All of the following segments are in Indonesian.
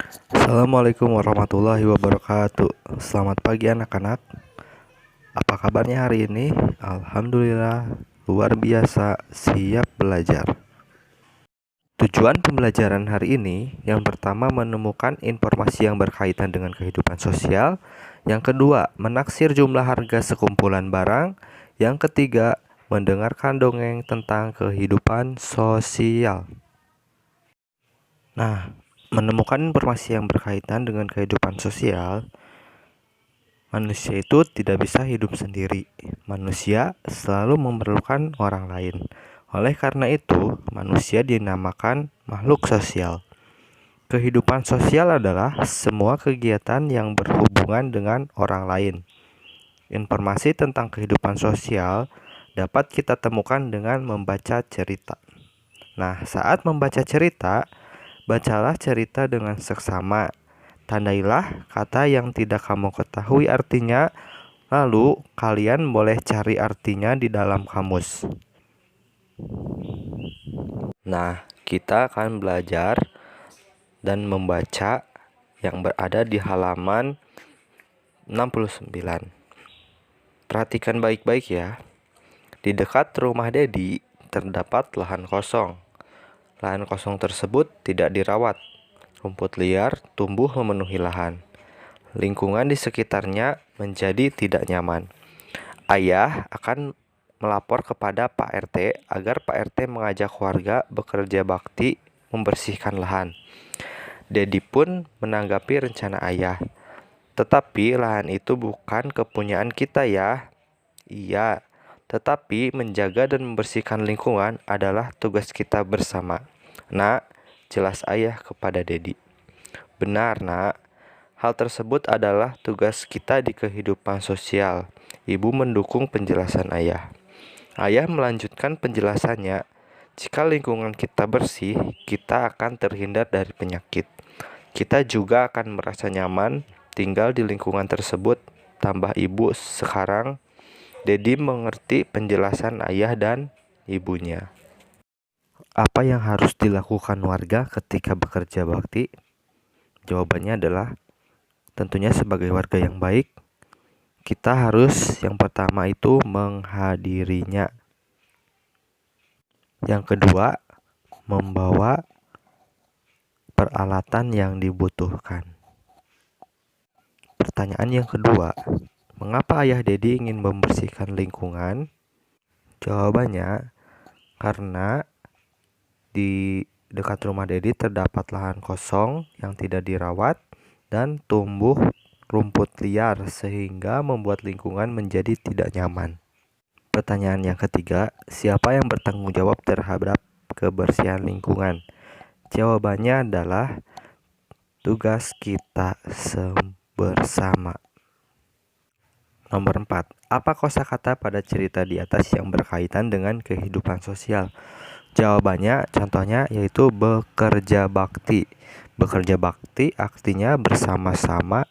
Assalamualaikum warahmatullahi wabarakatuh. Selamat pagi anak-anak. Apa kabarnya hari ini? Alhamdulillah, luar biasa, siap belajar. Tujuan pembelajaran hari ini, yang pertama menemukan informasi yang berkaitan dengan kehidupan sosial. Yang kedua, menaksir jumlah harga sekumpulan barang. Yang ketiga, mendengarkan dongeng tentang kehidupan sosial. Nah, menemukan informasi yang berkaitan dengan kehidupan sosial. Manusia itu tidak bisa hidup sendiri. Manusia selalu memerlukan orang lain. Oleh karena itu, manusia dinamakan makhluk sosial. Kehidupan sosial adalah semua kegiatan yang berhubungan dengan orang lain. Informasi tentang kehidupan sosial dapat kita temukan dengan membaca cerita. Nah, saat membaca cerita, bacalah cerita dengan seksama. Tandailah kata yang tidak kamu ketahui artinya, lalu kalian boleh cari artinya di dalam kamus. Nah, kita akan belajar dan membaca yang berada di halaman 69. Perhatikan baik-baik ya. Di dekat rumah Dedi terdapat lahan kosong. Lahan kosong tersebut tidak dirawat. Rumput liar tumbuh memenuhi lahan. Lingkungan di sekitarnya menjadi tidak nyaman. Ayah akan melapor kepada Pak RT agar Pak RT mengajak warga bekerja bakti membersihkan lahan. Dedi pun menanggapi rencana ayah. Tetapi lahan itu bukan kepunyaan kita ya. Iya, tetapi menjaga dan membersihkan lingkungan adalah tugas kita bersama. Nak, jelas ayah kepada Dedi. Benar, Nak. Hal tersebut adalah tugas kita di kehidupan sosial. Ibu mendukung penjelasan ayah. Ayah melanjutkan penjelasannya. Jika lingkungan kita bersih, kita akan terhindar dari penyakit. Kita juga akan merasa nyaman tinggal di lingkungan tersebut. Tambah ibu sekarang. Dedi mengerti penjelasan ayah dan ibunya. Apa yang harus dilakukan warga ketika bekerja bakti? Jawabannya adalah tentunya sebagai warga yang baik, kita harus yang pertama itu menghadirinya. Yang kedua, membawa peralatan yang dibutuhkan. Pertanyaan yang kedua, mengapa ayah Dedi ingin membersihkan lingkungan? Jawabannya, karena di dekat rumah Dedi terdapat lahan kosong yang tidak dirawat dan tumbuh rumput liar sehingga membuat lingkungan menjadi tidak nyaman. Pertanyaan yang ketiga, siapa yang bertanggung jawab terhadap kebersihan lingkungan? Jawabannya adalah tugas kita bersama. Nomor 4. Apa kosakata pada cerita di atas yang berkaitan dengan kehidupan sosial? Jawabannya contohnya yaitu bekerja bakti. Bekerja bakti artinya bersama-sama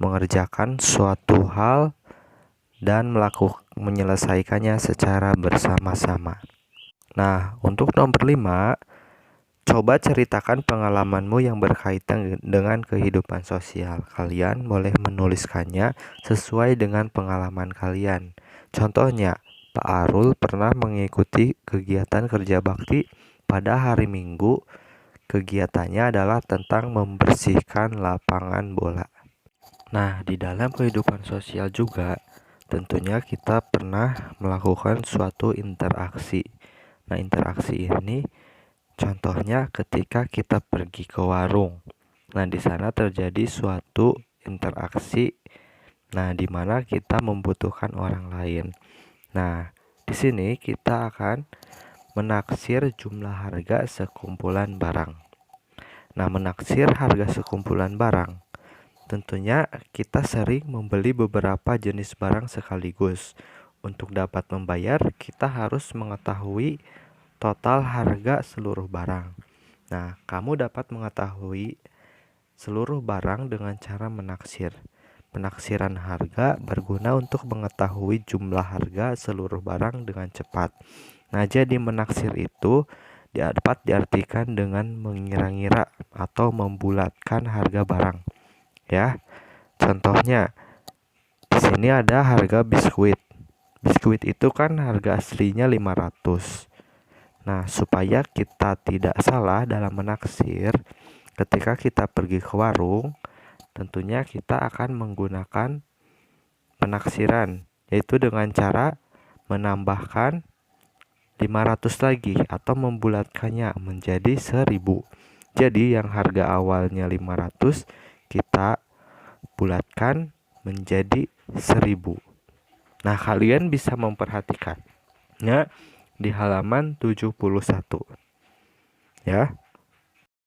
mengerjakan suatu hal dan menyelesaikannya secara bersama-sama. Nah, untuk nomor 5, coba ceritakan pengalamanmu yang berkaitan dengan kehidupan sosial. Kalian boleh menuliskannya sesuai dengan pengalaman kalian. Contohnya, Pak Arul pernah mengikuti kegiatan kerja bakti pada hari Minggu. Kegiatannya adalah tentang membersihkan lapangan bola. Nah, di dalam kehidupan sosial juga tentunya kita pernah melakukan suatu interaksi. Nah, interaksi ini contohnya ketika kita pergi ke warung. Nah, di sana terjadi suatu interaksi. Nah, di mana kita membutuhkan orang lain. Nah, di sini kita akan menaksir jumlah harga sekumpulan barang. Nah, menaksir harga sekumpulan barang. Tentunya kita sering membeli beberapa jenis barang sekaligus. Untuk dapat membayar, kita harus mengetahui total harga seluruh barang. Nah, kamu dapat mengetahui seluruh barang dengan cara menaksir. Penaksiran harga berguna untuk mengetahui jumlah harga seluruh barang dengan cepat. Nah, jadi menaksir itu dapat diartikan dengan mengira-ngira atau membulatkan harga barang. Ya, contohnya di sini ada harga biskuit. Biskuit itu kan harga aslinya 500. Nah, supaya kita tidak salah dalam menaksir, ketika kita pergi ke warung, tentunya kita akan menggunakan penaksiran, yaitu dengan cara menambahkan 500 lagi atau membulatkannya menjadi 1000. Jadi yang harga awalnya 500 kita bulatkan menjadi 1000. Nah, kalian bisa memperhatikannya di halaman 71. Ya.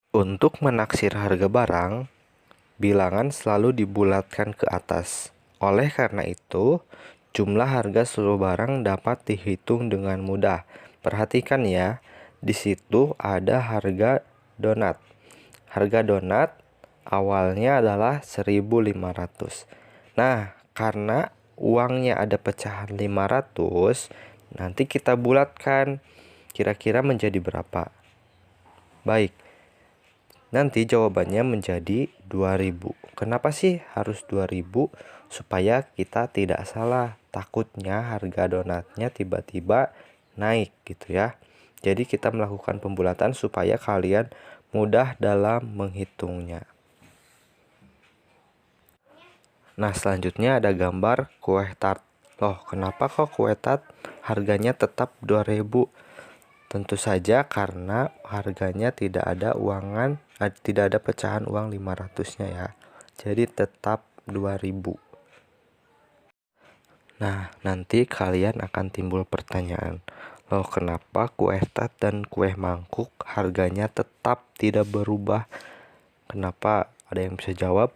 Untuk menaksir harga barang, bilangan selalu dibulatkan ke atas. Oleh karena itu, jumlah harga seluruh barang dapat dihitung dengan mudah. Perhatikan ya, di situ ada harga donat. Harga donat awalnya adalah 1.500. Nah, karena uangnya ada pecahan 500, nanti kita bulatkan kira-kira menjadi berapa. Baik, nanti jawabannya menjadi 2.000. Kenapa sih harus 2.000? Supaya kita tidak salah. Takutnya harga donatnya tiba-tiba naik gitu ya. Jadi kita melakukan pembulatan supaya kalian mudah dalam menghitungnya. Nah, selanjutnya ada gambar kue tart. Loh, kenapa kok kue tart harganya tetap 2.000? Tentu saja karena harganya tidak ada pecahan uang 500-nya ya. Jadi tetap 2.000. Nah, nanti kalian akan timbul pertanyaan. Loh, kenapa kue tart dan kue mangkuk harganya tetap tidak berubah? Kenapa? Ada yang bisa jawab?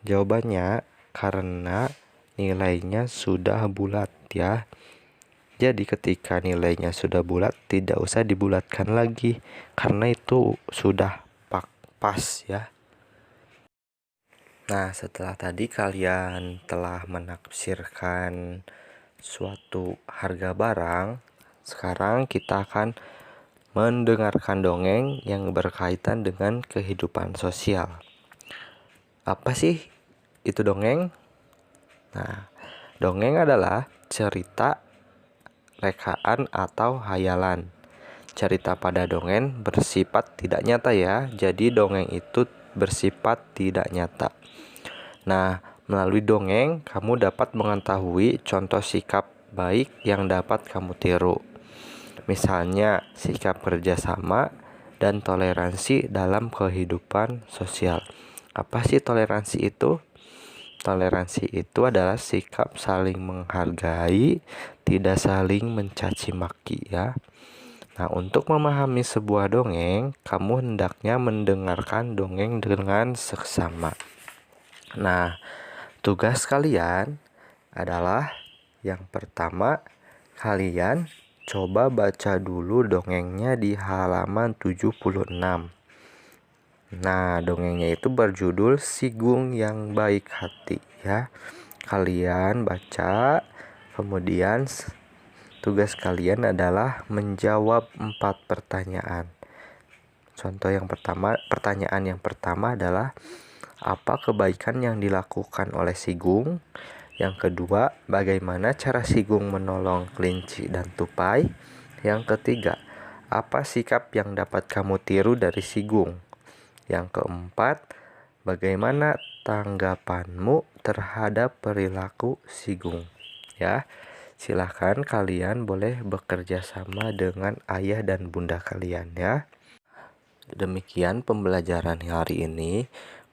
Jawabannya karena nilainya sudah bulat ya. Jadi ketika nilainya sudah bulat, tidak usah dibulatkan lagi karena itu sudah pas ya. Nah, setelah tadi kalian telah menafsirkan suatu harga barang, sekarang kita akan mendengarkan dongeng yang berkaitan dengan kehidupan sosial. Apa sih itu dongeng? Nah, dongeng adalah cerita, rekaan, atau hayalan. Cerita pada dongeng bersifat tidak nyata ya. Jadi dongeng itu bersifat tidak nyata. Nah, melalui dongeng kamu dapat mengetahui contoh sikap baik yang dapat kamu tiru. Misalnya sikap kerjasama dan toleransi dalam kehidupan sosial. Apa sih toleransi itu? Toleransi itu adalah sikap saling menghargai, tidak saling mencaci maki ya. Nah, untuk memahami sebuah dongeng, kamu hendaknya mendengarkan dongeng dengan seksama. Nah, tugas kalian adalah yang pertama, kalian coba baca dulu dongengnya di halaman 76. Nah, dongengnya itu berjudul Sigung yang Baik Hati ya. Kalian baca, kemudian tugas kalian adalah menjawab 4 pertanyaan. Contoh yang pertama, pertanyaan yang pertama adalah apa kebaikan yang dilakukan oleh Sigung? Yang kedua, bagaimana cara Sigung menolong kelinci dan tupai? Yang ketiga, apa sikap yang dapat kamu tiru dari Sigung? Yang keempat, bagaimana tanggapanmu terhadap perilaku Sigung? Ya, silahkan kalian boleh bekerja sama dengan ayah dan bunda kalian ya. Demikian pembelajaran hari ini.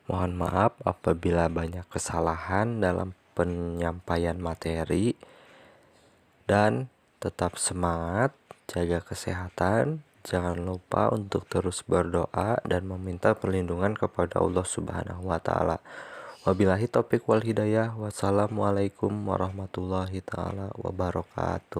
Mohon maaf apabila banyak kesalahan dalam penyampaian materi. Dan tetap semangat, jaga kesehatan. Jangan lupa untuk terus berdoa dan meminta perlindungan kepada Allah Subhanahu wa taala. Wabillahi taufik wal hidayah. Wassalamualaikum warahmatullahi taala wabarakatuh.